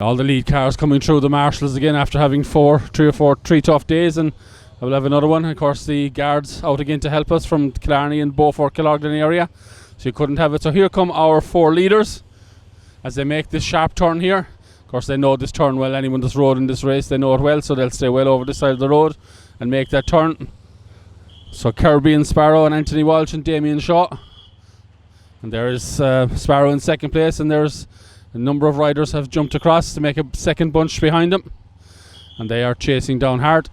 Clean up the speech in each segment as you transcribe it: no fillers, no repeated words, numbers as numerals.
All the lead cars coming through the marshals again after having three tough days, and we'll have another one. Of course, the guards out again to help us from Killarney and Beaufort Killarney area, so you couldn't have it. So here come our 4 leaders as they make this sharp turn here. Of course, they know this turn well. Anyone that's rode in this race, they know it well, so they'll stay well over this side of the road and make that turn. So Kirby and Sparrow and Anthony Walsh and Damien Shaw, and there is Sparrow in second place, and there's a number of riders have jumped across to make a second bunch behind them, and they are chasing down hard.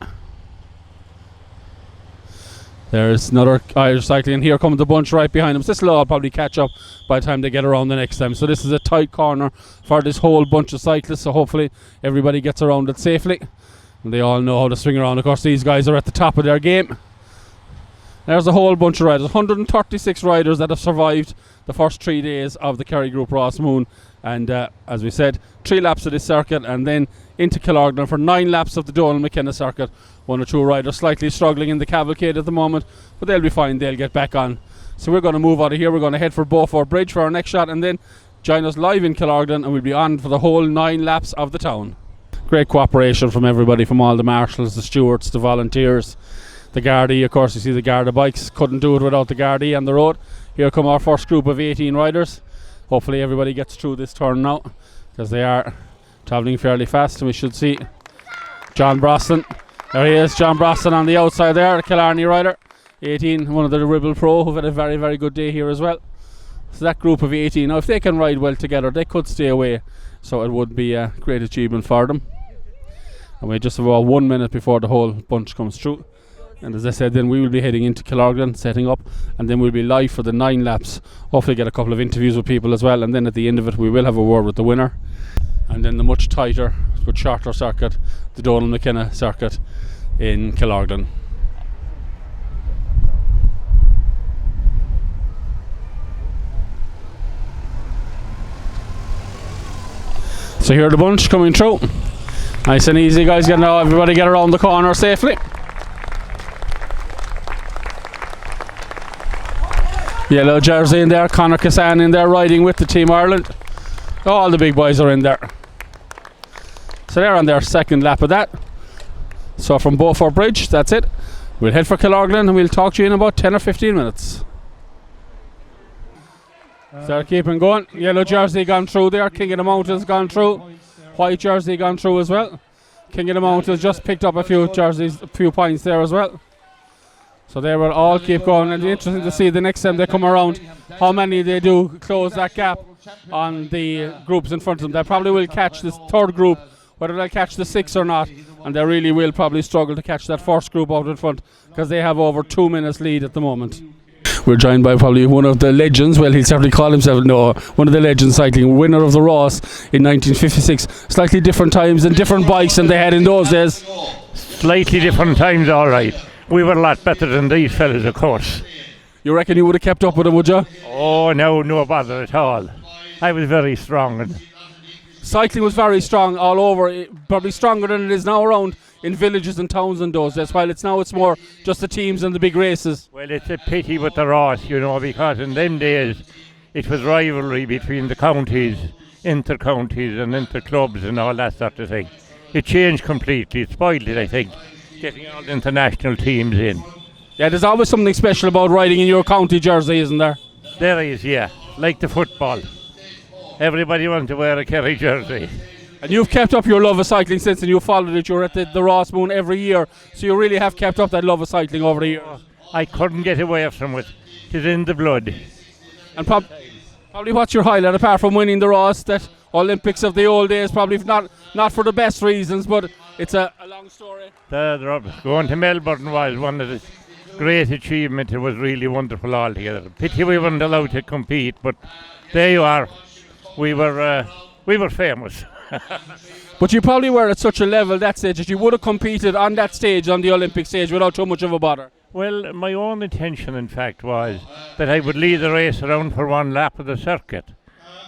There's another Irish cycling, and here comes the bunch right behind them. So this will all probably catch up by the time they get around the next time. So this is a tight corner for this whole bunch of cyclists, so hopefully everybody gets around it safely, and they all know how to swing around. Of course, these guys are at the top of their game. There's a whole bunch of riders, 136 riders that have survived the first 3 days of the Kerry Group RAS Mumhan, and as we said, 3 laps of this circuit and then into Killorglin for 9 laps of the Donald McKenna circuit. 1 or 2 riders slightly struggling in the cavalcade at the moment, but they'll be fine, they'll get back on. So we're going to move out of here, we're going to head for Beaufort Bridge for our next shot, and then join us live in Killorglin, and we'll be on for the whole 9 laps of the town. Great cooperation from everybody, from all the marshals, the stewards, the volunteers, the Gardaí. Of course, you see the Garda bikes, couldn't do it without the Gardaí on the road. Here come our first group of 18 riders. Hopefully everybody gets through this turn now, because they are travelling fairly fast, and we should see John Brosnan. There he is, John Brosnan on the outside there, a Killarney rider, 18, one of the Ribble Pro, who've had a very, very good day here as well. So that group of 18, now if they can ride well together, they could stay away, so it would be a great achievement for them. And we just have about 1 minute before the whole bunch comes through. And as I said, then we will be heading into Killorglin, setting up, and then we'll be live for the 9 laps. Hopefully get a couple of interviews with people as well, and then at the end of it we will have a word with the winner. And then the much tighter but shorter circuit, the Donald McKenna circuit in Killorglin. So here are the bunch coming through. Nice and easy, guys. Everybody get around the corner safely. Yellow jersey in there, Conor Cassan in there riding with the Team Ireland. All the big boys are in there. So they're on their second lap of that. So from Beaufort Bridge, that's it. We'll head for Killorglin and we'll talk to you in about 10 or 15 minutes. So they're keeping going. Yellow jersey gone through there, King of the Mountains gone through. White jersey gone through as well. King of the Mountains just picked up a few points there as well. So they will all keep going, and it's interesting to see the next time they come around how many they do close that gap on the groups in front of them. They probably will catch this third group, whether they'll catch the 6 or not, and they really will probably struggle to catch that first group out in front, because they have over 2 minutes lead at the moment. We're joined by probably one of the legends, well, he'll certainly call himself, one of the legends cycling, winner of the RAS in 1956. Slightly different times and different bikes than they had in those days. Slightly different times, all right. We were a lot better than these fellas, of course. You reckon you would have kept up with them, would you? Oh, no bother at all. I was very strong. Cycling was very strong all over, probably stronger than it is now around in villages and towns and those. That's why it's more just the teams and the big races. Well, it's a pity with the RAS, because in them days it was rivalry between the counties, inter-counties and inter-clubs and all that sort of thing. It changed completely, it spoiled it, I think, getting all the international teams in. Yeah, there's always something special about riding in your county jersey, isn't there? There is, yeah, like the football. Everybody wants to wear a Kerry jersey. And you've kept up your love of cycling since, and you followed it. You're at the RAS Mumhan every year, so you really have kept up that love of cycling over the years. I couldn't get away from it. It's in the blood. And probably what's your highlight, apart from winning the RAS, that Olympics of the old days, probably not for the best reasons, but it's a long story. Going to Melbourne was one of the great achievements. It was really wonderful altogether. Pity we weren't allowed to compete, but there you are. We were famous. But you probably were at such a level that stage that you would have competed on that stage, on the Olympic stage, without too much of a bother. Well, my own intention, in fact, was that I would lead the race around for 1 lap of the circuit.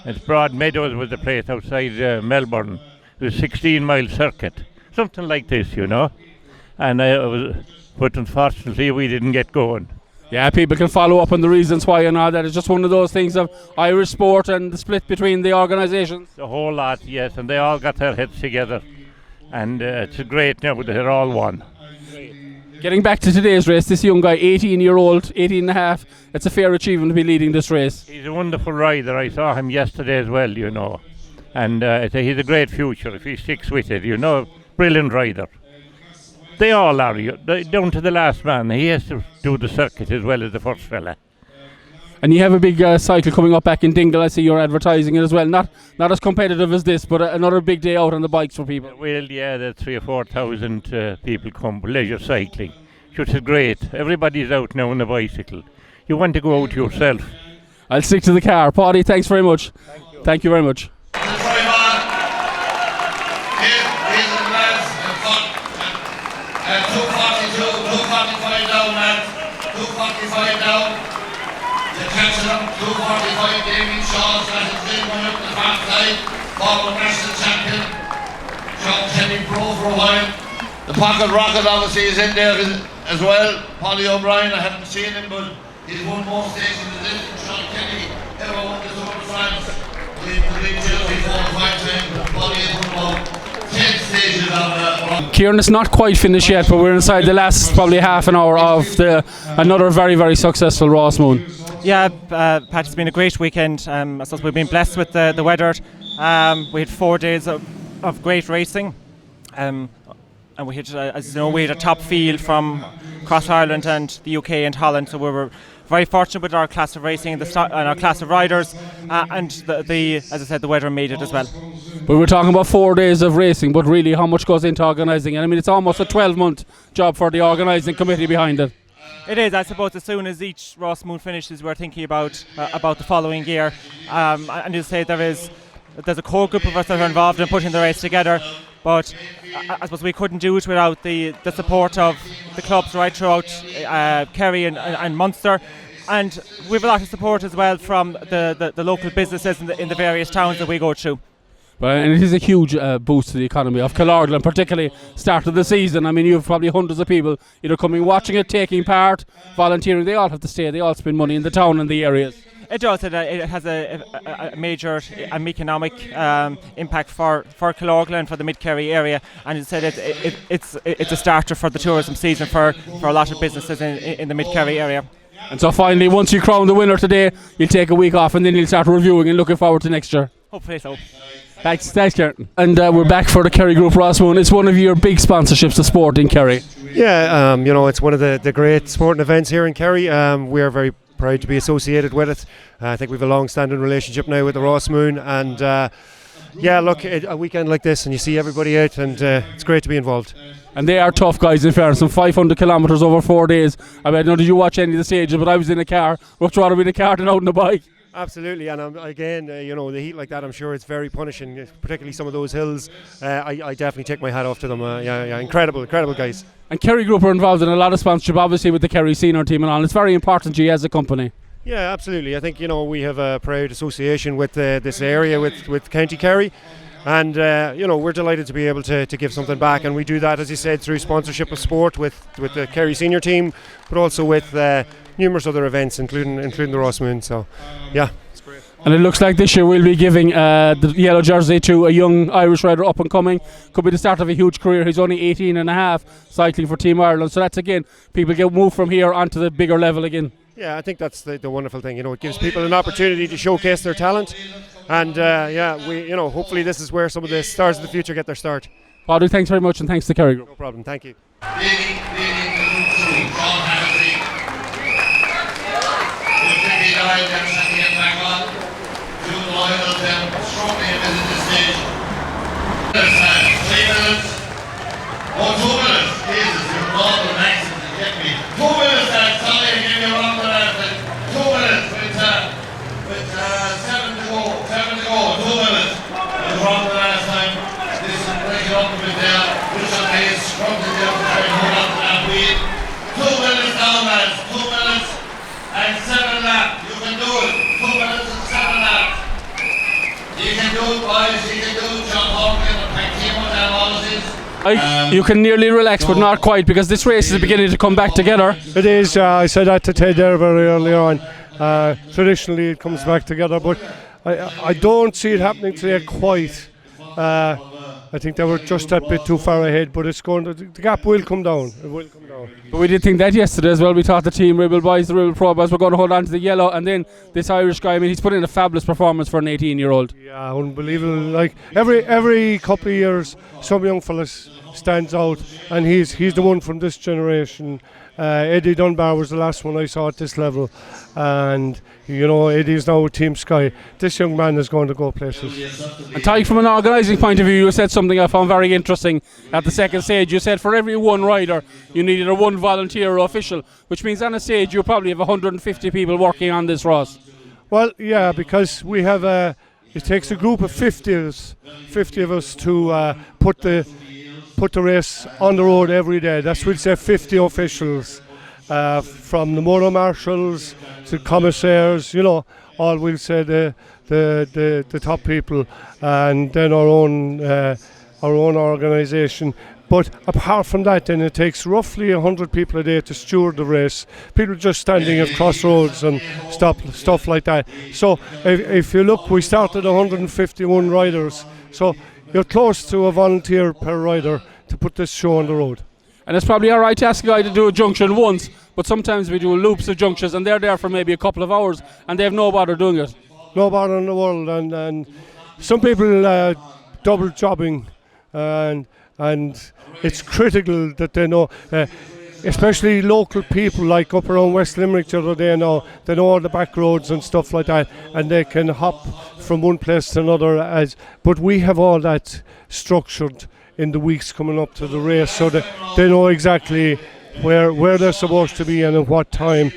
It's Broadmeadows was the place outside Melbourne. It was a 16-mile circuit, something like this, And but unfortunately we didn't get going. Yeah, people can follow up on the reasons why and all that. It's just one of those things of Irish sport and the split between the organisations. The whole lot, yes, and they all got their heads together. And it's great now that they're all one. Getting back to today's race, this young guy, 18-year-old, 18 and a half, it's a fair achievement to be leading this race. He's a wonderful rider. I saw him yesterday as well, you know. And he's a great future if he sticks with it, you know. Brilliant rider. They all are, down to the last man. He has to do the circuit as well as the first fella. And you have a big cycle coming up back in Dingle. I see you're advertising it as well. Not as competitive as this, but another big day out on the bikes for people. Well, yeah, there's 3,000 or 4,000 people come leisure cycling. Which is great. Everybody's out now on the bicycle. You want to go out yourself. I'll stick to the car. Paddy, thanks very much. Thank you very much. The captain, 245, Damien Shaw, started going up the far side, former national champion, John Kenny Pro for a while. The pocket rocket obviously is in there as well. Paddy O'Brien, I haven't seen him, but he's won more stations than this. John Kenny ever won the Tour de France. He's been Chelsea 4 or 5 times, but Paddy has won about 10 stages of Kieran, it's not quite finished yet, but we're inside the last probably half an hour of another very, very successful RAS Mumhan. Yeah, Pat, it's been a great weekend. I suppose we've been blessed with the weather. We had 4 days of great racing, and we had, as you know, we had a top field from across Ireland and the UK and Holland. So we were very fortunate with our class of racing and our class of riders, and as I said, the weather made it as well. We were talking about 4 days of racing, but really, how much goes into organising? And I mean, it's almost a 12-month job for the organising committee behind it. It is, I suppose. As soon as each RAS Mumhan finishes, we're thinking about the following year. And you say there's a core group of us that are involved in putting the race together, but I suppose we couldn't do it without the support of the clubs right throughout Kerry and Munster. And we have a lot of support as well from the local businesses in the various towns that we go through. And it is a huge boost to the economy of Killorglin, particularly start of the season. I mean, you have probably hundreds of people either coming, watching it, taking part, volunteering. They all have to stay. They all spend money in the town and the areas. It does. It has a major economic impact for Killorglin and for the Mid-Kerry area. And as I said, it's a starter for the tourism season for a lot of businesses in the Mid-Kerry area. And so finally, once you crown the winner today, you'll take a week off and then you'll start reviewing and looking forward to next year. Hopefully so. Thanks, Kieran. And we're back for the Kerry Group RAS Mumhan. It's one of your big sponsorships of sport in Kerry. Yeah, it's one of the great sporting events here in Kerry. We are very proud to be associated with it. I think we have a long-standing relationship now with the RAS Mumhan, and a weekend like this and you see everybody out, and it's great to be involved. And they are tough guys, in fairness. Some 500 kilometres over 4 days. I mean, did you watch any of the stages? But I was in a car. Much rather be in a car than out on a bike. Absolutely, and the heat like that, I'm sure it's very punishing, particularly some of those hills. I definitely take my hat off to them. Incredible guys. And Kerry Group are involved in a lot of sponsorship, obviously with the Kerry senior team and all. It's very important to you as a company. Yeah, absolutely. I think we have a proud association with this area, with County Kerry. And we're delighted to be able to give something back, and we do that, as you said, through sponsorship of sport with the Kerry senior team, but also with numerous other events, including the RAS Mumhan. So, yeah. And it looks like this year we'll be giving the yellow jersey to a young Irish rider up and coming. Could be the start of a huge career. He's only 18 and a half, cycling for Team Ireland. So that's, again, people get moved from here onto the bigger level again. Yeah, I think that's the wonderful thing. It gives people an opportunity to showcase their talent. And hopefully this is where some of the stars of the future get their start. Paddy, thanks very much, and thanks to Kerry Group. No problem, thank you. You can nearly relax, but not quite, because this race is beginning to come back together. It is. I said that to Ted there very early on. Traditionally, it comes back together, but I don't see it happening today quite. I think they were just that bit too far ahead, but the gap will come down. It will come down. But we did think that yesterday as well. We thought the Team Rebel boys, the Rebel Pro boys, were going to hold on to the yellow, and then this Irish guy, I mean, he's put in a fabulous performance for an 18-year-old. Yeah, unbelievable. Like every couple of years, some young fella stands out, and he's the one from this generation. Eddie Dunbar was the last one I saw at this level, and Eddie's now with Team Sky. This young man is going to go places. And Ty, from an organising point of view, you said something I found very interesting at the second stage. You said for every one rider you need either one volunteer or official, which means on a stage you probably have 150 people working on this, Ross. Well, yeah, because we have it takes a group of 50 of us to put the race on the road every day. That's we'll say 50 officials, from the motor marshals to commissaires, all we'll say the top people, and then our own organisation. But apart from that, then it takes roughly 100 people a day to steward the race. People just standing at crossroads and stuff like that. So if you look, we started 151 riders. So you're close to a volunteer per rider to put this show on the road. And it's probably all right to ask a guy to do a junction once, but sometimes we do loops of junctions and they're there for maybe a couple of hours and they have no bother doing it. No bother in the world, and some people double jobbing, and it's critical that they know, especially local people like up around West Limerick the other day now, they know all the back roads and stuff like that, and they can hop from one place to another. But we have all that structured in the weeks coming up to the race, so that they know exactly where they're supposed to be and at what time.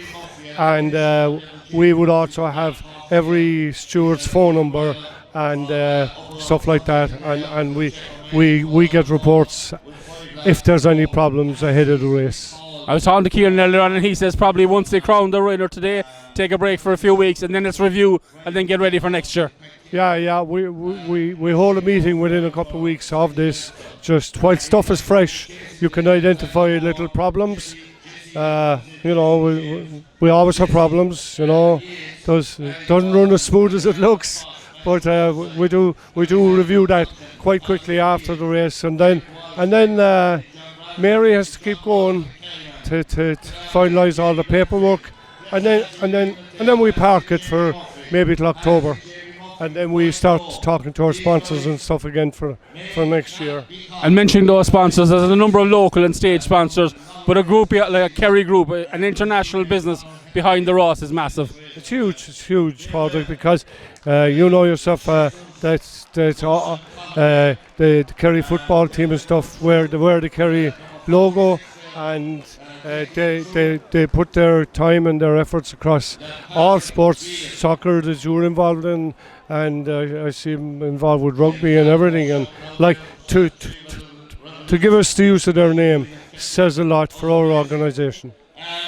And we would also have every steward's phone number and stuff like that, and we get reports if there's any problems ahead of the race. I was talking to Kieran earlier on, and he says probably once they crown the winner today, take a break for a few weeks and then it's review and then get ready for next year. Yeah, we hold a meeting within a couple of weeks of this. Just while stuff is fresh, you can identify little problems. We always have problems. Doesn't run as smooth as it looks, but we do review that quite quickly after the race, and then Mary has to keep going to finalise all the paperwork, and then we park it for maybe till October. And then we start talking to our sponsors and stuff again for next year. And mentioning those sponsors, there's a number of local and state sponsors, but a group like a Kerry Group, an international business behind the RAS is massive. It's huge, Patrick, because you know yourself that the Kerry football team and stuff wear the Kerry logo, and they put their time and their efforts across all sports, soccer that you were involved in, and I see them involved with rugby and everything, and like to give us the use of their name says a lot for our organisation.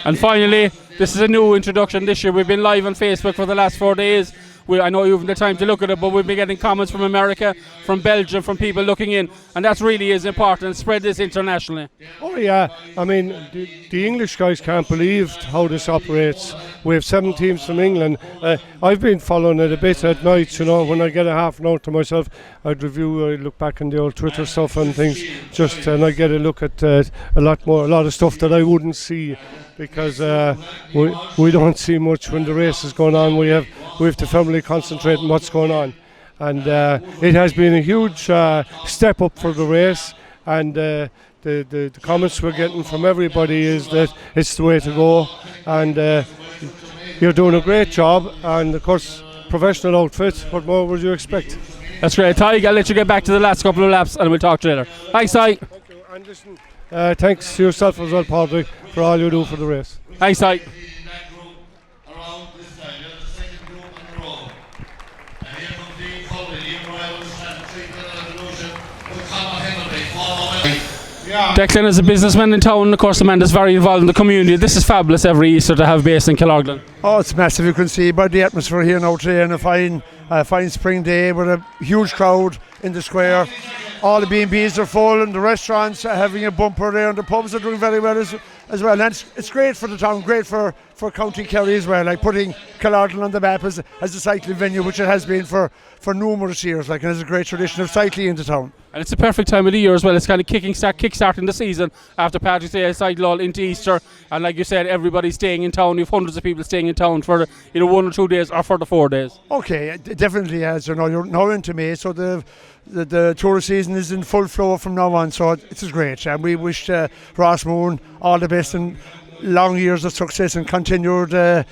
And finally, this is a new introduction this year. We've been live on Facebook for the last 4 days. I know you haven't the time to look at it, but we've been getting comments from America, from Belgium, from people looking in, and that really is important. Spread this internationally. Oh yeah, I mean the English guys can't believe how this operates. We have 7 teams from England. I've been following it a bit at night. When I get a half an hour to myself, I'd look back on the old Twitter stuff and things, and I get a look at a lot of stuff that I wouldn't see, because we don't see much when the race is going on. We have to firmly concentrate on what's going on, and it has been a huge step up for the race, and the comments we're getting from everybody is that it's the way to go, and you're doing a great job, and of course professional outfit. What more would you expect? That's great. Ty, I'll let you get back to the last couple of laps and we'll talk to you later. Thanks, Ty. Thank you. And listen, thanks to yourself as well, Patrick, for all you do for the race. Thanks, Ty. Declan is a businessman in town, of course the man is very involved in the community. This is fabulous every Easter to have base in Killorglin. Oh, it's massive. You can see by the atmosphere here now today, and a fine spring day with a huge crowd in the square. all the B&Bs are full and the restaurants are having a bumper there and the pubs are doing very well as well. And it's great for the town, great for County Kerry as well, like putting Killarney on the map as a cycling venue, which it has been for numerous years, like, and there's a great tradition of cycling in the town. And it's a perfect time of the year as well. It's kind of kick-starting the season after Patrick's Day, cycle all into Easter. And like you said, everybody's staying in town. You have hundreds of people staying in town for 1 or 2 days or for the 4 days. Okay, it definitely has. You're now into May, so the tourist season is in full flow from now on. So it is great, and we wish RAS Mumhan all the best and long years of success and continued to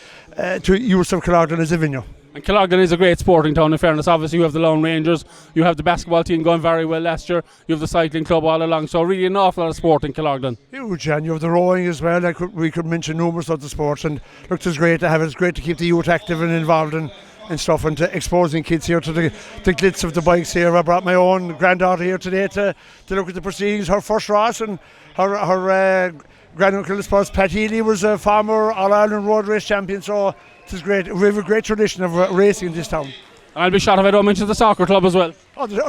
use of Killarney as a venue. And Killarney is a great sporting town, in fairness. Obviously, you have the Lone Rangers, you have the basketball team going very well last year, you have the cycling club all along, so really an awful lot of sport in Killarney. Huge, and you have the rowing as well. We could mention numerous other sports, and look, it's great to have it. It's great to keep the youth active and involved in stuff, and to exposing kids here to the glitz of the bikes here. I brought my own granddaughter here today to look at the proceedings, her first RAS, and her granduncle, I suppose, Pat Healy, was a former All-Ireland road race champion, so it is great. We have a great tradition of racing in this town. And I'll be shot if I don't mention the soccer club as well.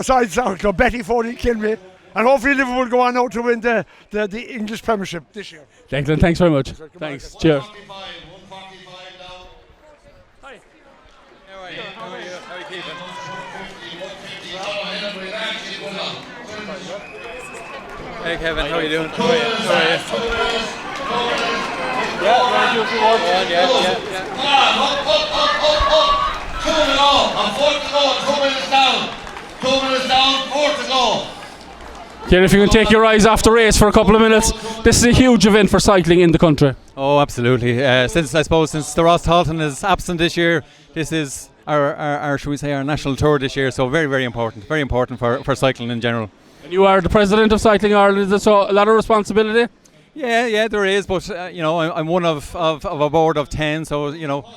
Sorry, the soccer club. Betty Foley killed me. And hopefully Liverpool will go on now to win the English Premiership this year. Declan, thanks very much. Thanks. Cheers. Hi. How are you? How are you keeping? Hey Kevin, how are you doing? How are you? Yeah, Up. 2 to go, and 4 to go, 2 minutes down. 2 minutes down, 4 to go. Kieran, if you can take your eyes off the race for a couple of minutes, this is a huge event for cycling in the country. Oh, absolutely. Since the Ross Talton is absent this year, this is our should we say, our national tour this year. So very important for cycling in general. And you are the president of Cycling Ireland. Is there so a lot of responsibility? Yeah, there is, but I'm one of a board of 10, so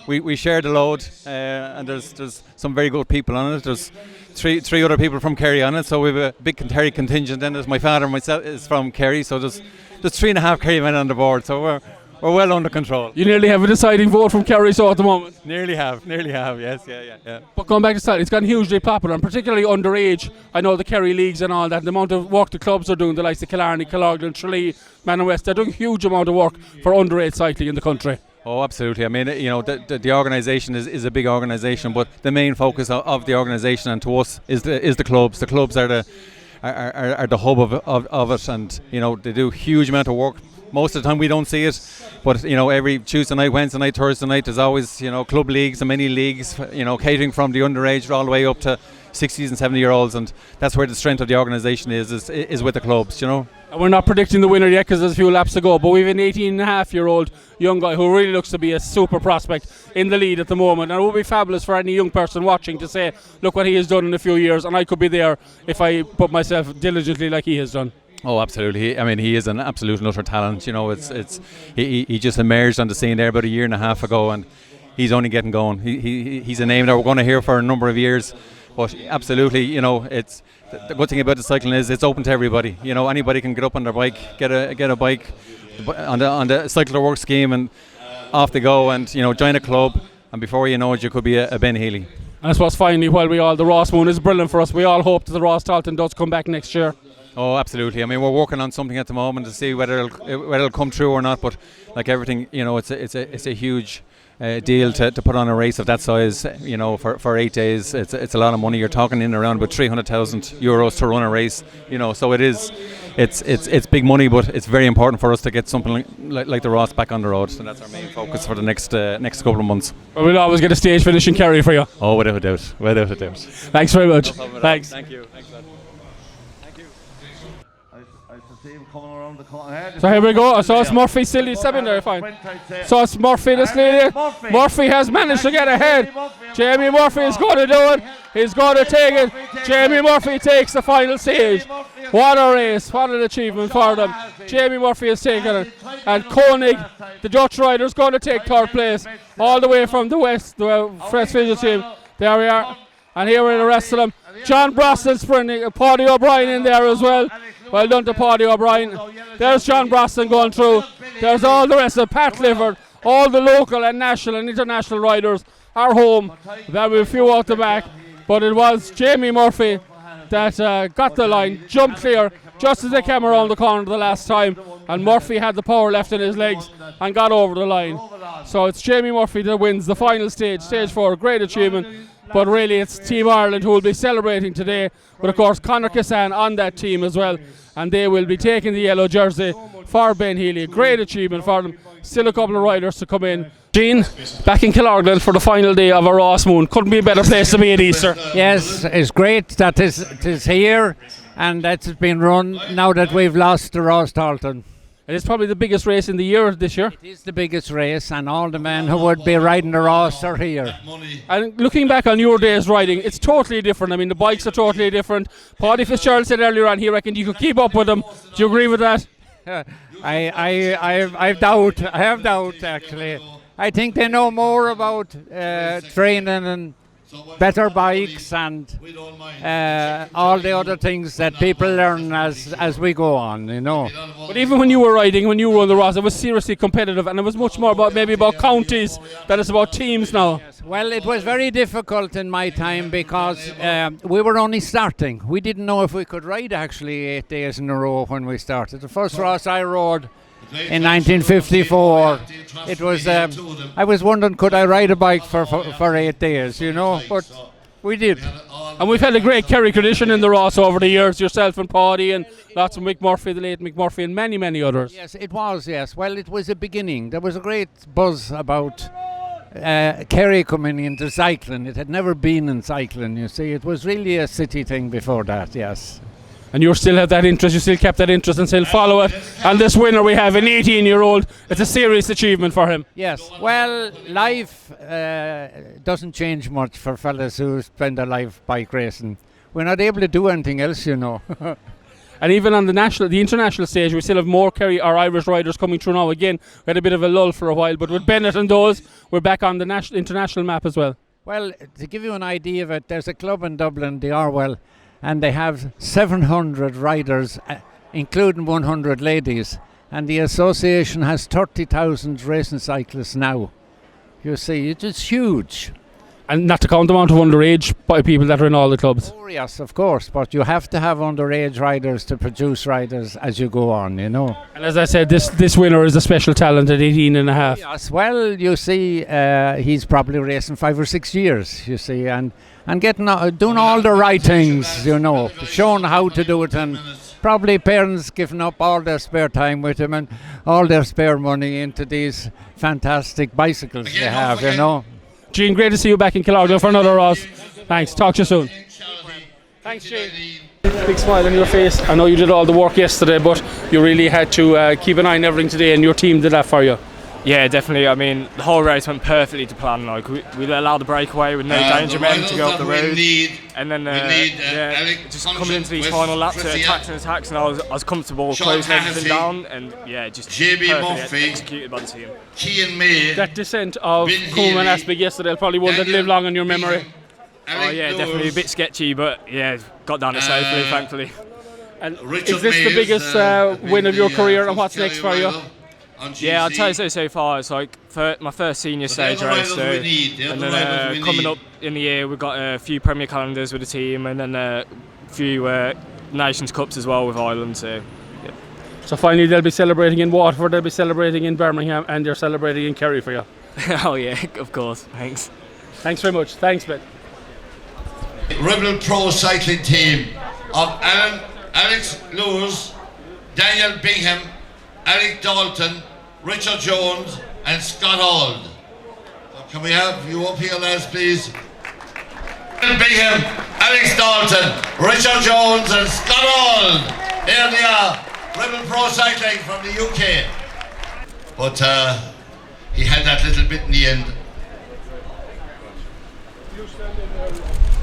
we share the load, and there's some very good people on it. There's three other people from Kerry on it, so we have a big Kerry contingent. Then there's my father and myself is from Kerry, so there's 3.5 Kerry men on the board, so we're well under control. You nearly have a deciding vote from Kerry, so at the moment. Nearly have, yes, yeah. But going back to cycling, it's gotten hugely popular, and particularly underage. I know the Kerry leagues and all that, the amount of work the clubs are doing, the likes of Killarney, Killarney, Tralee, Manor West, they're doing a huge amount of work for underage cycling in the country. Oh, absolutely. I mean, the organisation is a big organisation, but the main focus of the organisation and to us is the clubs. The clubs are the hub of it, and they do a huge amount of work. Most of the time we don't see it, but every Tuesday night, Wednesday night, Thursday night, there's always club leagues and mini leagues, catering from the underage all the way up to 60s and 70-year-olds, and that's where the strength of the organisation is with the clubs. And we're not predicting the winner yet because there's a few laps to go, but we've an 18-and-a-half-year-old young guy who really looks to be a super prospect in the lead at the moment, and it would be fabulous for any young person watching to say, look what he has done in a few years, and I could be there if I put myself diligently like he has done. Oh, absolutely. I mean, he is an absolute and utter talent. He just emerged on the scene there about a year and a half ago, and he's only getting going. He's a name that we're going to hear for a number of years. But absolutely, it's the good thing about the cycling is it's open to everybody. Anybody can get up on their bike, get a bike on the Cycle to Work scheme, and off they go, and join a club, and before you know it, you could be a Ben Healy. And I suppose finally, while the Ross Mumhan is brilliant for us, we all hope that the Ross Talton does come back next year. Oh, absolutely. I mean, we're working on something at the moment to see whether it'll come true or not. But like everything, it's a huge deal to put on a race of that size. For 8 days, it's a lot of money. You're talking in around about €300,000 to run a race. So it's big money, but it's very important for us to get something like the Ross back on the road. So that's our main focus for the next couple of months. Well, we'll always get a stage finish in Kerry for you. Oh, without a doubt. Thanks very much. No Thanks. Thank you. Thanks, lad. So here we go. So it's Murphy still he's stepping there, fine. So it's Murphy this lady. Murphy has managed to get ahead. Jamie Murphy is going to do it. He's going to take it. Jamie Murphy takes the final stage. What a race, what an achievement for them. Jamie Murphy has taken it. And Koenig, the Dutch rider, is going to take third place all the way from the west, the Fresh Visual team. There we are. And here are the rest of them. John Brosnan sprinting, Paddy O'Brien in there as well. Well done to Paddy O'Brien. There's John Brosnan going through. There's all the rest of Pat Clifford. All the local and national and international riders are home. There will be a few out the back. But it was Jamie Murphy that got the line, jumped clear just as they came around the corner the last time, and Murphy had the power left in his legs and got over the line. So it's Jamie Murphy that wins the final stage, stage 4, great achievement. But really it's Team Ireland who will be celebrating today, but of course Conor Kissan on that team as well, and they will be taking the yellow jersey for Ben Healy. Great achievement for them. Still a couple of riders to come in. Gene, back in Killorglin for the final day of a RAS Moon. Couldn't be a better place to be at Easter. Yes, it's great that it is here and that it's been run now that we've lost to Ross Dalton. It is probably the biggest race in the year this year. It is the biggest race, and all the men who would be riding the Ross are here. And looking back on your days riding, it's totally different. I mean, the bikes are totally different. Paddy Fitzgerald said earlier on he reckoned you could keep up with them. Do you agree with that? I have doubt actually. I think they know more about training and better bikes and all the other things that people learn as we go on, you know. But even when you were riding, when you were on the RAS, it was seriously competitive, and it was much more about counties than it's about teams now. Yes. Well, it was very difficult in my time because we were only starting. We didn't know if we could ride actually 8 days in a row when we started. The first RAS I rode in 1954, it was I was wondering could I ride a bike for 8 days, you know, but we did. And we've had a great Kerry tradition in the RAS over the years, yourself and Paddy and lots of Mick Murphy, the late Mick Murphy, and many others. Yes, it was, yes. Well, it was a beginning. There was a great buzz about Kerry coming into cycling. It had never been in cycling, you see. It was really a city thing before that, yes. And you still have that interest, you still kept that interest and still follow it. And this winner we have, an 18-year-old, it's a serious achievement for him. Yes, well, life doesn't change much for fellas who spend their life bike racing. We're not able to do anything else, you know. And even on the international stage, we still have more Kerry or Irish riders coming through now. Again, we had a bit of a lull for a while, but with Bennett and those, we're back on the international map as well. Well, to give you an idea of it, there's a club in Dublin, the Orwell, and they have 700 riders, including 100 ladies. And the association has 30,000 racing cyclists now. You see, it is huge. And not to count the amount of underage people that are in all the clubs. Oh yes, of course, but you have to have underage riders to produce riders as you go on, you know. And as I said, this winner is a special talent at 18 and a half. Yes, well, you see, he's probably racing 5 or 6 years, you see, and getting doing all the right things, you know, showing how to do it, and probably parents giving up all their spare time with him and all their spare money into these fantastic bicycles they have, you know. Gene, great to see you back in Killorglin for another RAS. Thanks, talk to you soon. Thanks, Gene. Big smile on your face. I know you did all the work yesterday, but you really had to keep an eye on everything today, and your team did that for you. Yeah, definitely. I mean, the whole race went perfectly to plan. Like we allowed the breakaway with no danger men to go up the road, and then just coming into these final laps, attacks, and I was comfortable closing everything down, and just perfectly executed by the team. That descent of Coleman Aspig yesterday will probably one that live long in your memory. Oh yeah, definitely a bit sketchy, but yeah, got down it safely, thankfully. And is this the biggest win of your career, and what's next for you? Yeah, I'd say so far. It's like my first senior stage race, and then coming up in the year we've got a few Premier Calendars with the team, and then a few Nations Cups as well with Ireland. So, yeah. So finally they'll be celebrating in Waterford, they'll be celebrating in Birmingham, and they're celebrating in Kerry for you. Oh yeah, of course. Thanks. Thanks very much. Thanks, Ben. Rebel Pro Cycling Team of Alex Lewis, Daniel Bingham, Eric Dalton, Richard Jones and Scott Auld. Can we have you up here, lads, please? Bingham, Alex Dalton, Richard Jones and Scott Auld. Here they are, Rebel Pro Cycling from the UK. But he had that little bit in the end.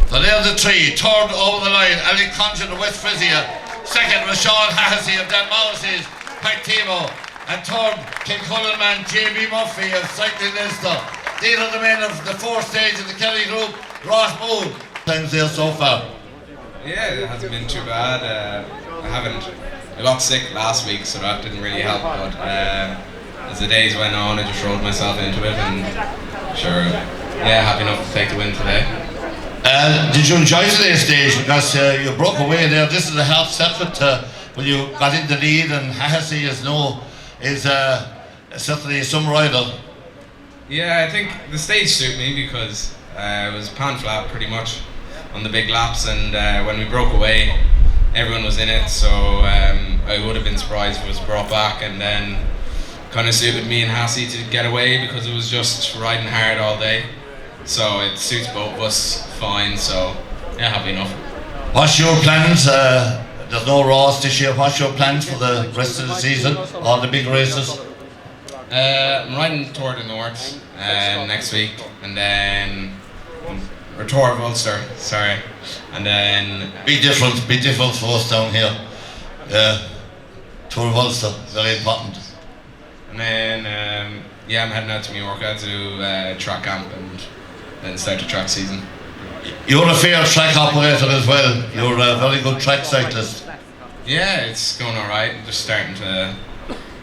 So there's the three. Third over the line, Alec Conjun of West Frisia. Second, Rashawn Hassey of Dalmouses, Pactimo. And third, Kilcullen man, Jamie Murphy of Cycling Leinster. These are the men of the fourth stage of the Kelly Group, RAS Moon. Times there so far. Yeah, it hasn't been too bad. I got sick last week, so that didn't really help. But as the days went on, I just rolled myself into it, and sure, yeah, happy enough to take the win today. Did you enjoy today's stage? Because you broke away there. This is a hard circuit when you got in the lead, and Hahasi is certainly some rider. Yeah, I think the stage suited me because it was pan flat pretty much on the big laps, and when we broke away, everyone was in it, so I would have been surprised if it was brought back, and then kind of suited me and Hassie to get away because it was just riding hard all day. So it suits both of us fine, so yeah, happy enough. What's your plans? There's no RAS this year. What's your plans for the rest of the season, all the big races? I'm riding Tour de North next week, and then or Tour of Ulster, sorry, and then Be different for us down here. Tour of Ulster, very important. And then yeah, I'm heading out to Mallorca to do track camp and then start the track season. You're a fair track operator as well. You're a very good track cyclist. Yeah, it's going alright. I'm just starting to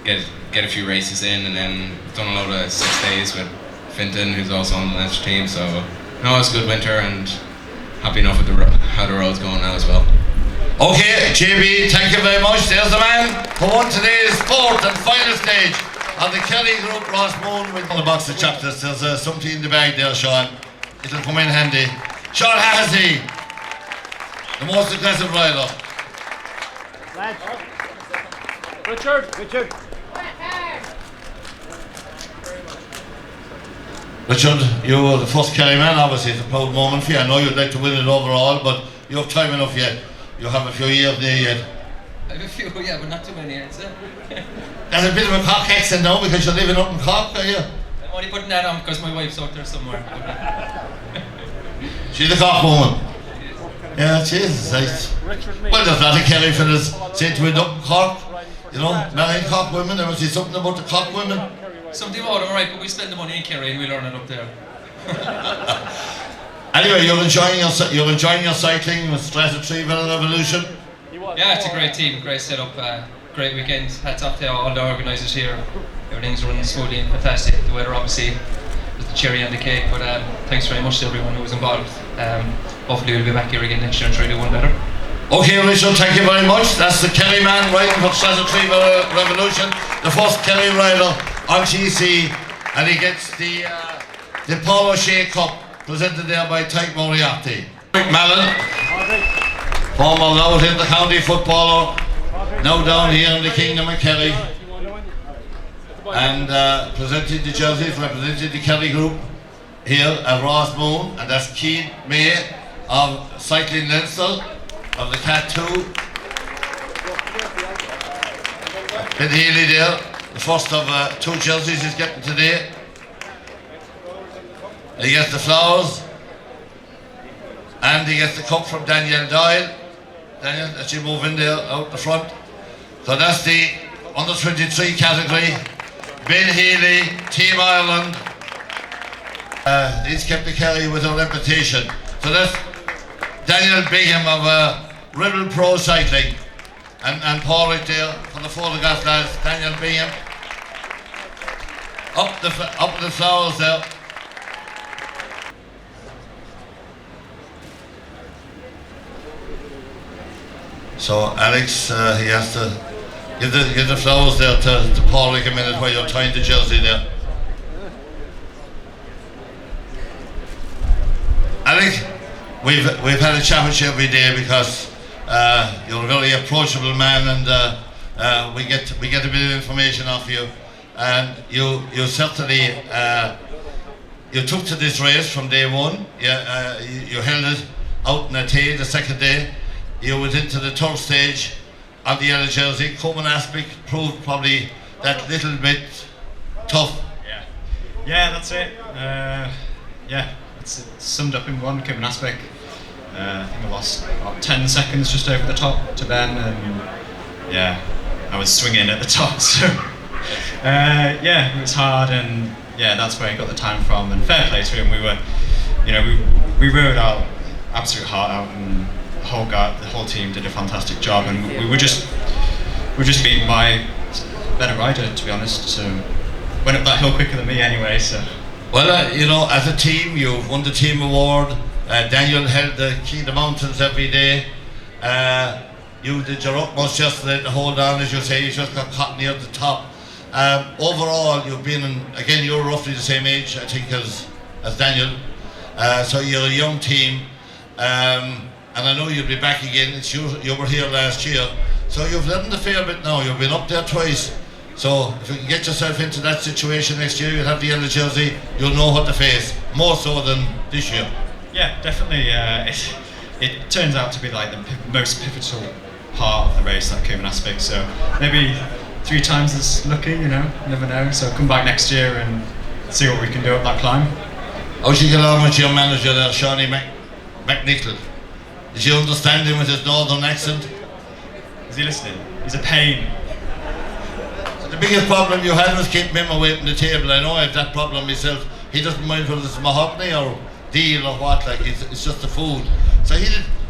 get a few races in, and then done a load of 6 days with Finton, who's also on the next team. So no, it's a good winter, and happy enough with how the road's going now as well. Okay, JB, thank you very much. There's the man who won today's fourth and final stage of the Kelly Group RAS Mumhan with the box of chocolates. There's something in the bag there, Sean. It'll come in handy. Sean Hahasi, the most aggressive rider. Richard, you were the first Kelly man. Obviously it's a proud moment for you. I know you'd like to win it overall, but you have time enough yet. You have a few years there yet. I have a few, yeah, but not too many years. That's a bit of a Cork accent now because you're living up in Cork, are you? I'm only putting that on because my wife's out there somewhere. She's a Cork woman. Yeah, she is. Nice. Well, there's a lot of Kelly fellas saying to end up in Cork. You know, marrying Cork women. There must be something about the Cork women. Something about it, alright, but we spend the money in Kerry and we learn it up there. Anyway, you're enjoying your cycling with Strathtreville Revolution. Yeah, it's a great team, great setup, great weekend. Hats off to all the organisers here. Everything's running smoothly and fantastic. The weather obviously was the cherry on the cake, but thanks very much to everyone who was involved. Hopefully we'll be back here again next year and try to do one better. Okay, Richard, thank you very much. That's the Kelly man riding for Strathtreville Revolution, the first Kelly rider on TC, and he gets the Paul O'Shea Cup presented there by Tyke Moriarty. Rick Mallon, former Louth inter-county footballer, now down here in the Kingdom of Kerry, and presented the jerseys, represented the Kerry group here at RAS Mumhan, and that's Keane May of Cycling Leinster of the Cat 2. Ben Healy there, the first of 2 jerseys he's getting today. He gets the flowers, and he gets the cup from Daniel Doyle. Daniel, let you move in there out the front. So that's the under 23 category. Ben Healy, Team Ireland. He's kept the Kerry with a reputation. So that's Daniel Bingham of Rebel Pro Cycling, and Paul right there for the photograph, lads. Daniel Bingham. Up the flowers there. So Alex, he has to give the flowers there to Paul a minute while you're tying the jersey there. Alex, we've had a chat with you every day because you're a very approachable man, and we get a bit of information off you, and you certainly you took to this race from day one. You held it out in Atay the second day. You went into the third stage on the yellow jersey. Coleman Aspic proved probably that little bit tough. Yeah, that's it. It's summed up in one. Coleman Aspic. I think I lost about 10 seconds just over the top to Ben, and yeah, I was swinging at the top. So it was hard, and yeah, that's where I got the time from. And fair play to him. We were, we rode our absolute heart out, and the whole team did a fantastic job, and we were just beaten by a better rider, to be honest. So went up that hill quicker than me anyway. So well, as a team, you've won the team award Daniel held the key the mountains every day. You did your utmost yesterday to hold on, as you say. You just got caught near the top. Overall, you've been again. You're roughly the same age, I think, as Daniel. So you're a young team, and I know you'll be back again. You were here last year, so you've learned a fair bit now. You've been up there twice. So if you can get yourself into that situation next year, you'll have the yellow jersey. You'll know what to face, more so than this year. Yeah, definitely. It turns out to be like the most pivotal part of the race, that Cumin aspect. So maybe 3 times as lucky, you know, never know. So come back next year and see what we can do at that climb. How should you get on with your manager there, Shawnee McNichol? Did you understand him with his northern accent? Is he listening? He's a pain. So the biggest problem you had was keeping him away from the table. I know I have that problem myself. He doesn't mind whether it's mahogany or deal or what, like it's just the food. So he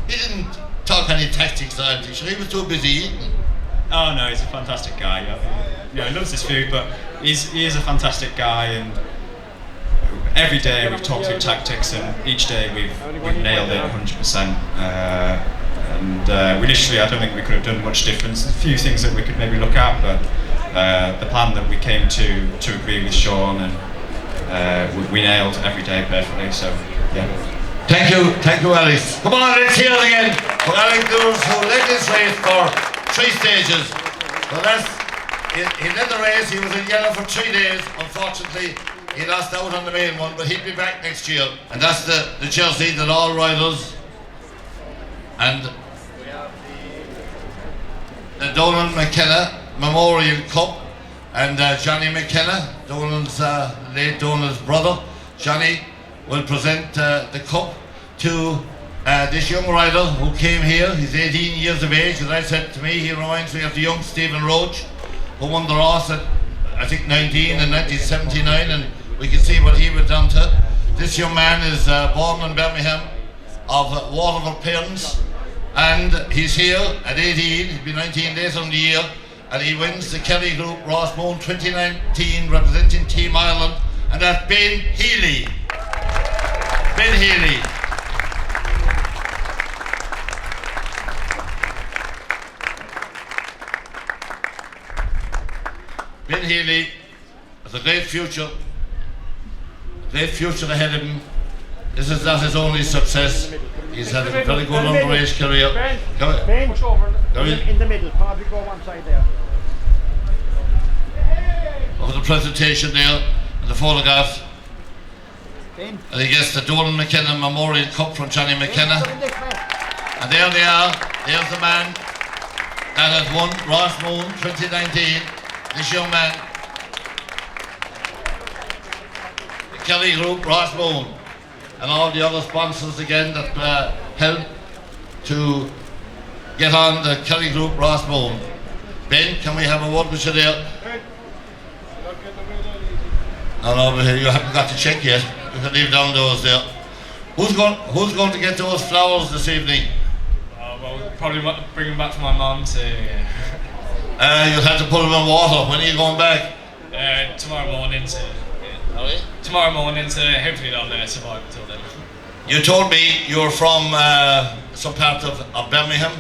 didn't talk any tactics or anything. So he was too busy eating. Oh no, he's a fantastic guy. He loves his food, but he is a fantastic guy, and every day we've talked through tactics, and each day we've nailed it 100%. We literally, I don't think we could have done much difference. There's a few things that we could maybe look at, but the plan that we came to agree with Sean, and we nailed every day perfectly. So yeah. Thank you, Alex. Come on, let's hear it again for Alex Durs, who led this race for 3 stages. So he led the race. He was in yellow for 3 days. Unfortunately, he lost out on the main one, but he'll be back next year. And that's the jersey that all riders and the Donald McKenna Memorial Cup, and Johnny McKenna, late Donald's brother, Johnny, will present the cup to this young rider who came here. He's 18 years of age. As I said to me, he reminds me of the young Stephen Roach, who won the RAS at, I think, 19 in 1979, and we can see what he went on to. This young man is born in Birmingham, of Waterford parents, and he's here at 18. He'll be 19 later in the year, and he wins the Kelly Group RAS Mumhan 2019 representing Team Ireland, and that's Ben Healy. Ben Healy. Ben Healy has a great future ahead of him. This is not his only success. He's had a very good underage career. Ben, push over in the middle, probably go one side there. Of the presentation there, and the photographs. And he gets the Donald McKenna Memorial Cup from Johnny McKenna. And there they are. There's the man that has won RAS Mumhan 2019. This young man. The Kelly Group RAS Mumhan. And all the other sponsors again that help to get on the Kelly Group RAS Mumhan. Ben, can we have a word with you there? No, you haven't got to check yet. You can leave down those there. Who's going to get those flowers this evening? Well, probably bring them back for my mum to. You'll have to put them in water. When are you going back? Tomorrow morning tomorrow morning to hopefully they'll survive until then. You told me you're from some part of Birmingham?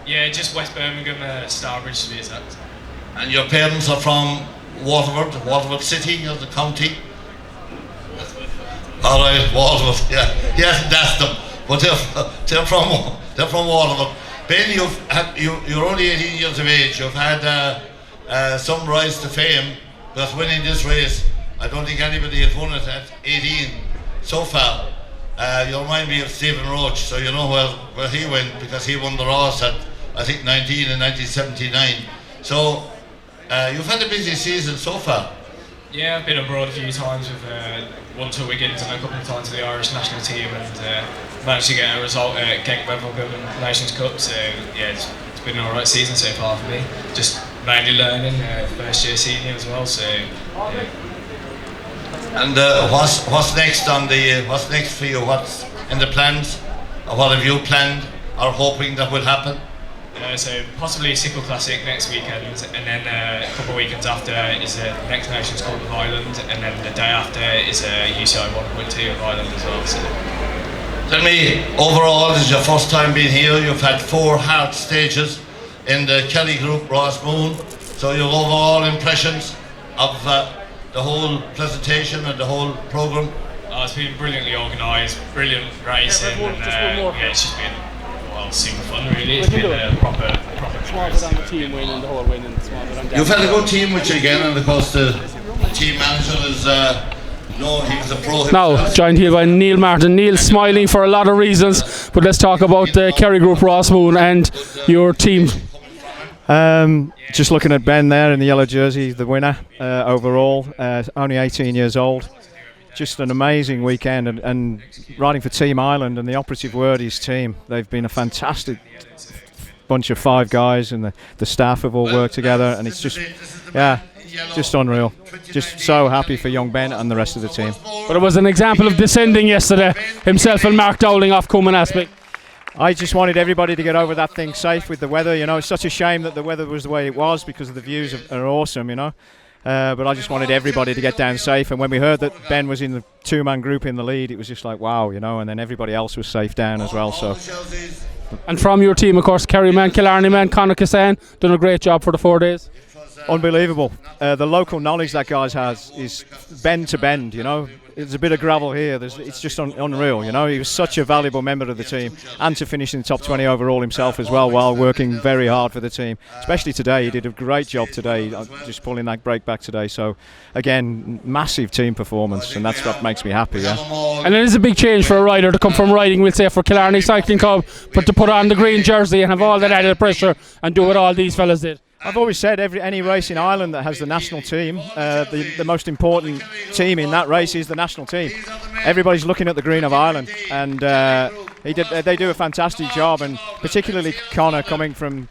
Yeah, just West Birmingham, Starbridge to be exact. And your parents are from Waterford City, or the county? All right, Waterford. Yeah, he hasn't asked them, but they're from Waterford. Ben, you're only 18 years of age. You've had some rise to fame, because winning this race, I don't think anybody has won it at 18 so far. You remind me of Stephen Roach, so you know where he went, because he won the RAS at, I think, 19 in 1979. So you've had a busy season so far. Yeah, I've been abroad a few times with one to Wiggins and a couple of times to the Irish national team, and managed to get a result at Genk Wevelgem Nations Cup. So yeah, it's been an alright season so far for me. Just mainly learning, first year senior as well. So yeah. And what's next what's next for you? What's in the plans? Or what have you planned or hoping that will happen? So possibly Sickle Classic next weekend, and then a couple of weekends after is the next Nations Cup of Ireland, and then the day after is a UCI 1.2 of Ireland as well. So. Tell me, overall, this is your first time being here. You've had 4 hard stages in the Kelly Group, RAS Moon. So your overall impressions of the whole presentation and the whole programme? It's been brilliantly organised, brilliant racing, and it's just been super fun really. It's been a proper Small bit on the team winning the whole win and small bit on You've had a good team with you again, and of course the team manager is he was a pro himself. Now joined here by Neil Martin. Neil smiling for a lot of reasons, but let's talk about the Kerry Group RAS Moon and your team. Just looking at Ben there in the yellow jersey, the winner overall, only 18 years old. Just an amazing weekend, and riding for Team Ireland, and the operative word is team. They've been a fantastic bunch of 5 guys, and the staff have all worked together, and it's just unreal. Just so happy for young Ben and the rest of the team. But it was an example of descending yesterday, himself and Mark Dowling off Cumann Aspic. I just wanted everybody to get over that thing safe with the weather. You know, it's such a shame that the weather was the way it was, because the views are awesome, you know. But I just wanted everybody to get down safe, and when we heard that Ben was in the 2-man group in the lead, it was just like wow, you know, and then everybody else was safe down as well. So. And from your team, of course, Kerry man, Killarney man, Conor Cassan, done a great job for the 4 days. Unbelievable. The local knowledge that guy has is bend to bend, you know. There's a bit of gravel here. It's just unreal, you know. He was such a valuable member of the team, and to finish in the top 20 overall himself as well, while working very hard for the team. Especially today, he did a great job today, just pulling that break back today. So, again, massive team performance, and that's what makes me happy, yeah. And it is a big change for a rider to come from riding, we'll say, for Killarney Cycling Club, but to put on the green jersey and have all that added pressure and do what all these fellas did. I've always said any race in Ireland that has the national team, the most important team in that race is the national team. Everybody's looking at the green of Ireland, and they do a fantastic job, and particularly Conor coming from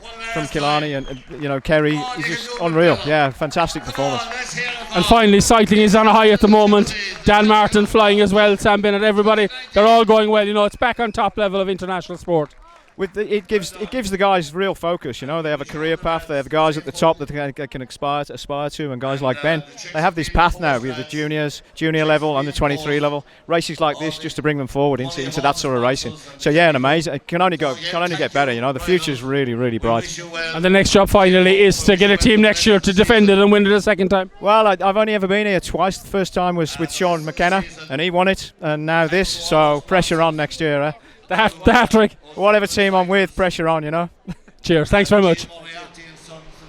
Killarney and you know, Kerry is just unreal. Yeah, fantastic performance. And finally, cycling is on a high at the moment. Dan Martin flying as well, Sam Bennett, everybody, they're all going well. You know, it's back on top level of international sport. It gives the guys real focus, you know. They have a career path. They have guys at the top that they can aspire to, and guys like Ben. They have this path now with the junior level, under 23 level, races like this just to bring them forward into that sort of racing. So yeah, and amazing. It can only get better, you know. The future's really, really bright. And the next job finally is to get a team next year to defend it and win it a second time. Well, I've only ever been here twice. The first time was with Sean McKenna, and he won it, and now this. So pressure on next year, eh? The hat trick. Whatever team I'm with, pressure on, you know. Cheers. Thanks very much.